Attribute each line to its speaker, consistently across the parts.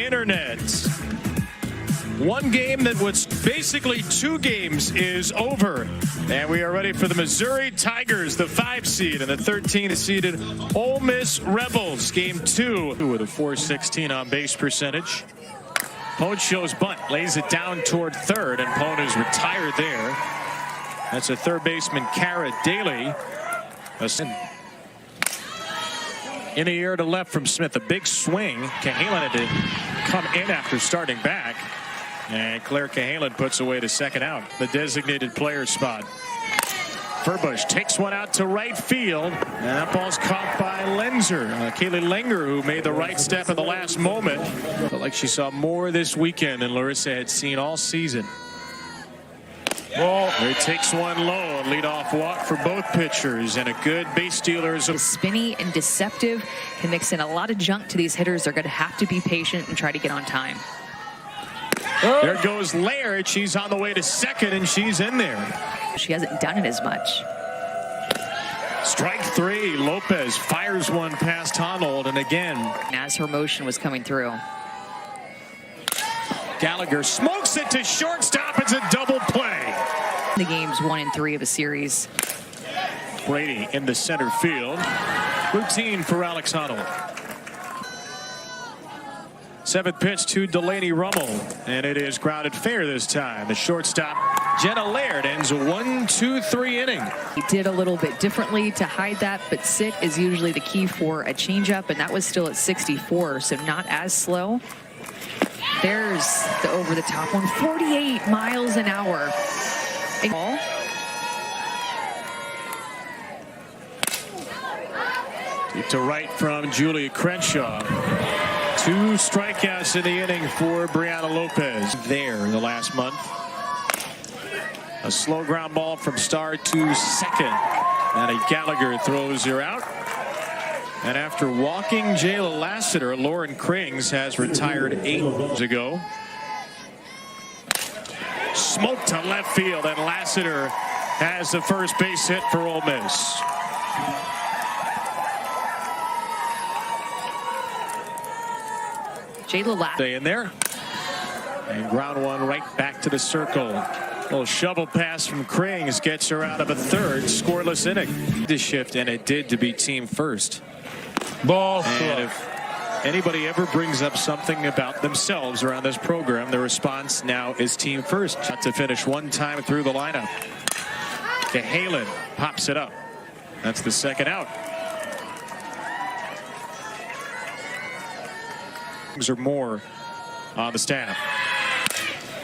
Speaker 1: internet. One game that was basically 2 games is over. And we are ready for the Missouri Tigers, the 5 seed, and the 13th seeded Ole Miss Rebels. Game 2 with a .416 on base percentage. Pone shows bunt, lays it down toward third, and Pone is retired there. That's a third baseman, Kara Daly. In the air to left from Smith, a big swing. Cahalan had to come in after starting back. And Claire Cahalan puts away the second out, the designated player spot. Furbush takes one out to right field, and that ball's caught by Lenzer. Kaylee Lenger, who made the right step at the last moment. Felt like she saw more this weekend than Larissa had seen all season. Ball. It takes one low, a leadoff walk for both pitchers, and a good base stealer.
Speaker 2: Spinny and deceptive, can mix in a lot of junk to these hitters. They're going to have to be patient and try to get on time.
Speaker 1: There goes Laird. She's on the way to second, and she's in there.
Speaker 2: She hasn't done it as much.
Speaker 1: Strike 3. Lopez fires one past Honnold, and again,
Speaker 2: as her motion was coming through.
Speaker 1: Gallagher smokes it to shortstop. It's a double play.
Speaker 2: The game's 1 and 3 of a series.
Speaker 1: Brady in the center field. Routine for Alex Honnold. 7th pitch to Delaney Rummel, and it is grounded fair this time. The shortstop, Jenna Laird, ends a 1-2-3 inning.
Speaker 2: He did a little bit differently to hide that, but sit is usually the key for a changeup, and that was still at 64, so not as slow. There's the over-the-top one, 48 miles an hour.
Speaker 1: Deep to right from Julia Crenshaw. 2 strikeouts in the inning for Brianna Lopez there in the last month. A slow ground ball from Starr to second. And Gallagher throws her out. And after walking Jayla Lassiter, Lauren Krings has retired 8 years ago. Smoke to left field, and Lassiter has the first base hit for Ole Miss.
Speaker 2: Jayla Lassiter
Speaker 1: Stay in there. And ground one right back to the circle. A little shovel pass from Krings gets her out of a third scoreless inning. This shift, and it did to be team first.
Speaker 3: Ball.
Speaker 1: And if anybody ever brings up something about themselves around this program, the response now is team first. To finish one time through the lineup. Cahalan pops it up. That's the second out. Or more on the staff.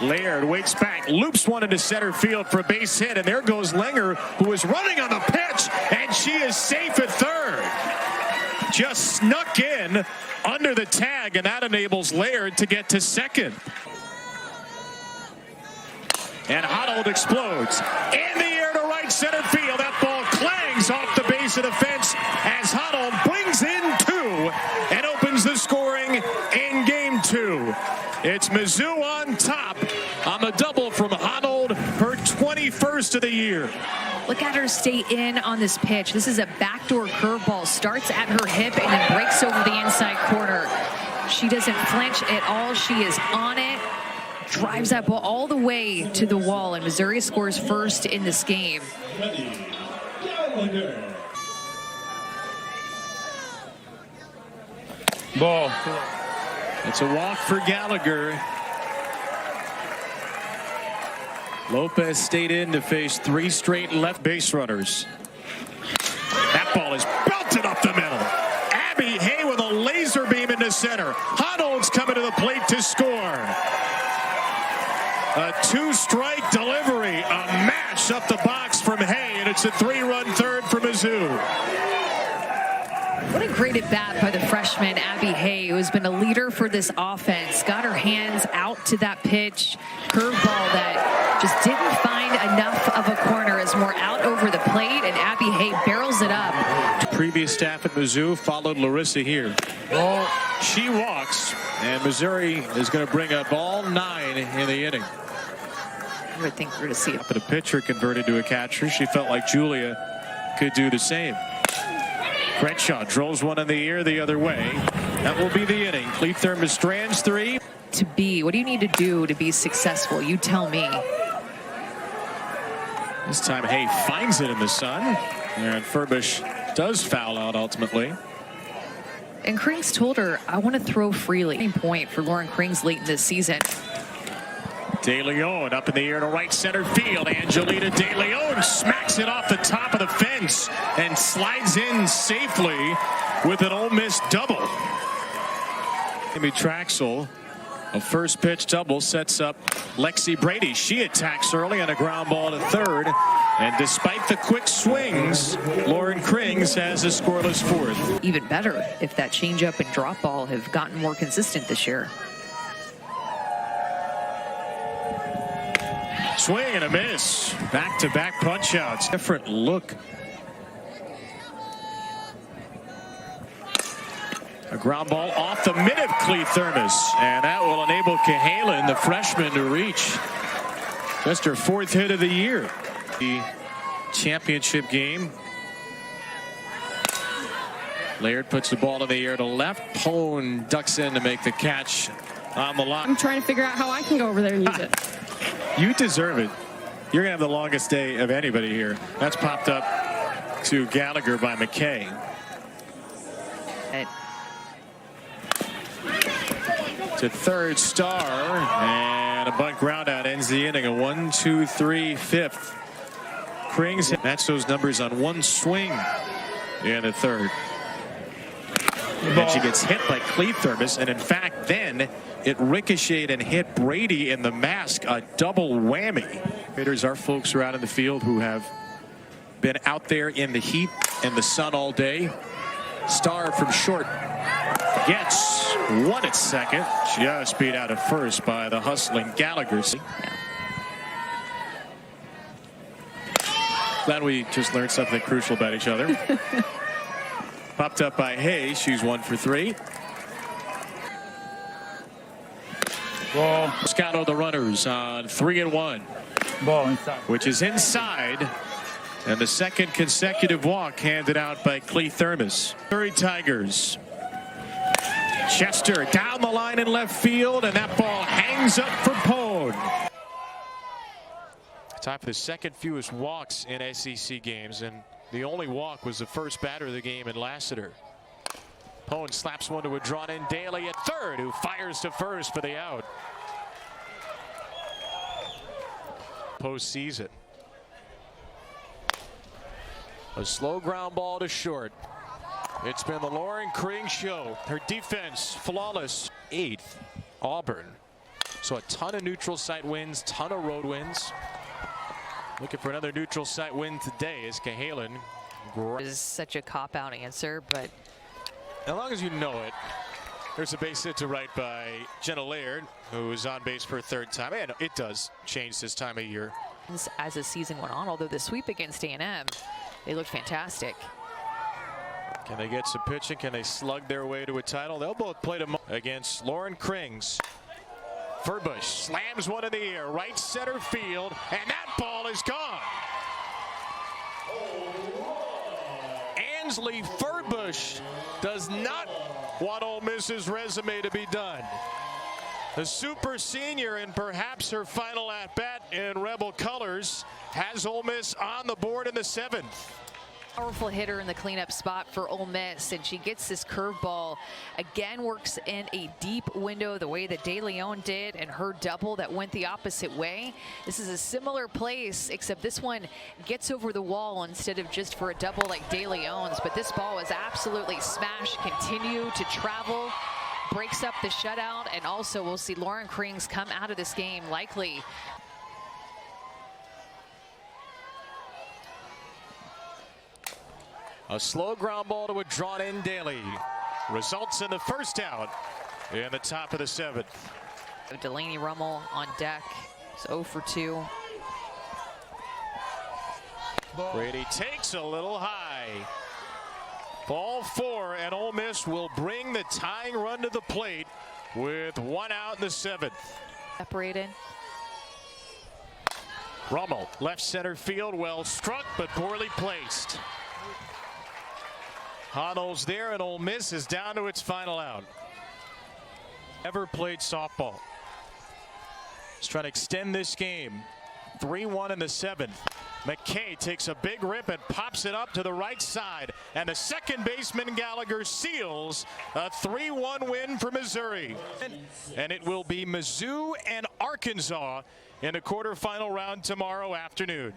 Speaker 1: Laird waits back, loops one into center field for a base hit, and there goes Lenger, who is running on the pitch, and she is safe at third. Just snuck in under the tag, and that enables Laird to get to second. And Honnold explodes in the air to right center field. That ball clangs off the base of the fence as Honnold brings in 2 and opens the scoring in game 2. It's Mizzou on top on the double from Honnold, her 21st of the year.
Speaker 2: Look at her stay in on this pitch. This is a backdoor curveball. Starts at her hip and then breaks over the inside corner. She doesn't flinch at all. She is on it. Drives that ball all the way to the wall, and Missouri scores first in this game.
Speaker 3: Ball.
Speaker 1: It's a walk for Gallagher. Lopez stayed in to face 3 straight left base runners. That ball is belted up the middle. Abby Hay with a laser beam into center. Honnold's coming to the plate to score. A 2-strike delivery, a mash up the box from Hay, and it's a 3-run third for Mizzou.
Speaker 2: What a great at-bat by the freshman, Abby Hay, who has been a leader for this offense. Got her hands out to that pitch. Curveball that just didn't find enough of a corner, as more out over the plate, and Abby Hay barrels it up.
Speaker 1: Previous staff at Mizzou followed Larissa here. Well, she walks, and Missouri is going to bring up all 9 in the inning.
Speaker 2: I would think we're going to see it.
Speaker 1: But a pitcher converted to a catcher. She felt like Julia could do the same. Crenshaw drills one in the air the other way. That will be the inning. Cleathurma strands 3.
Speaker 2: What do you need to do to be successful? You tell me.
Speaker 1: This time Hay finds it in the sun, and Furbush does foul out ultimately.
Speaker 2: And Krings told her, I want to throw freely. Point for Lauren Krings late in this season.
Speaker 1: De Leon up in the air to right center field. Angelita De Leon smacks it off the top of the fence and slides in safely with an Ole Miss double. Amy Traxel, a first pitch double, sets up Lexi Brady. She attacks early on a ground ball to third. And despite the quick swings, Lauren Krings has a scoreless fourth.
Speaker 2: Even better if that changeup and drop ball have gotten more consistent this year.
Speaker 1: Swing and a miss. Back-to-back punch outs. Different look. A ground ball off the mid of Cleathurma, and that will enable Cahalan, the freshman, to reach just her 4th hit of the year. The championship game. Laird puts the ball in the air to left. Pone ducks in to make the catch on the line.
Speaker 4: I'm trying to figure out how I can go over there and use it.
Speaker 1: You deserve it. You're going to have the longest day of anybody here. That's popped up to Gallagher by McKay. To third, Star, and a bunt ground out ends the inning. A 1-2-3 fifth. Krings match those numbers on one swing in the third. And she gets hit by Cleathurma, and in fact then it ricocheted and hit Brady in the mask, a double whammy. Hitters, our folks are out in the field who have been out there in the heat and the sun all day. Star from short gets one at second, just beat out at first by the hustling Gallagher. Glad we just learned something crucial about each other. Popped up by Hay. She's 1 for 3.
Speaker 3: Ball.
Speaker 1: Moscato the runners on 3-1.
Speaker 3: Ball inside.
Speaker 1: Which is inside. And the second consecutive walk handed out by Cleathurma. Missouri Tigers. Chester down the line in left field, and that ball hangs up for Pone. Time for the second fewest walks in SEC games, and the only walk was the first batter of the game in Lassiter. Pone slaps one to a drawn-in Daly at third, who fires to first for the out. Postseason. A slow ground ball to short. It's been the Lauren Krings show. Her defense flawless. 8th, Auburn. So a ton of neutral site wins, ton of road wins. Looking for another neutral site win today is Cahalan.
Speaker 2: This is such a cop-out answer, but
Speaker 1: as long as you know it. There's a base hit to right by Jenna Laird, who is on base for a third time. And it does change this time of year.
Speaker 2: as the season went on, although the sweep against A&M, they looked fantastic.
Speaker 1: Can they get some pitching? Can they slug their way to a title? They'll both play tomorrow against Lauren Krings. Furbush slams one in the air, right center field, and that ball is gone. Ansley Furbush does not want Ole Miss's resume to be done. The super senior, and perhaps her final at-bat in Rebel colors, has Ole Miss on the board in the 7th.
Speaker 2: Powerful hitter in the cleanup spot for Ole Miss, and she gets this curveball. Again, works in a deep window the way that De Leon did, and her double that went the opposite way. This is a similar place, except this one gets over the wall instead of just for a double like De Leon's. But this ball is absolutely smashed, continue to travel, breaks up the shutout, and also we'll see Lauren Krings come out of this game likely.
Speaker 1: A slow ground ball to a drawn-in Daly. Results in the first out in the top of the 7th.
Speaker 2: Delaney Rummel on deck. It's 0 for 2.
Speaker 1: Brady takes a little high. Ball 4, and Ole Miss will bring the tying run to the plate with 1 out in the 7th.
Speaker 2: Separated.
Speaker 1: Rummel, left center field, well struck but poorly placed. Hoddle's there, and Ole Miss is down to its final out. Ever played softball. He's trying to extend this game. 3-1 in the 7th. McKay takes a big rip and pops it up to the right side. And the second baseman Gallagher seals a 3-1 win for Missouri. And it will be Mizzou and Arkansas in the quarterfinal round tomorrow afternoon.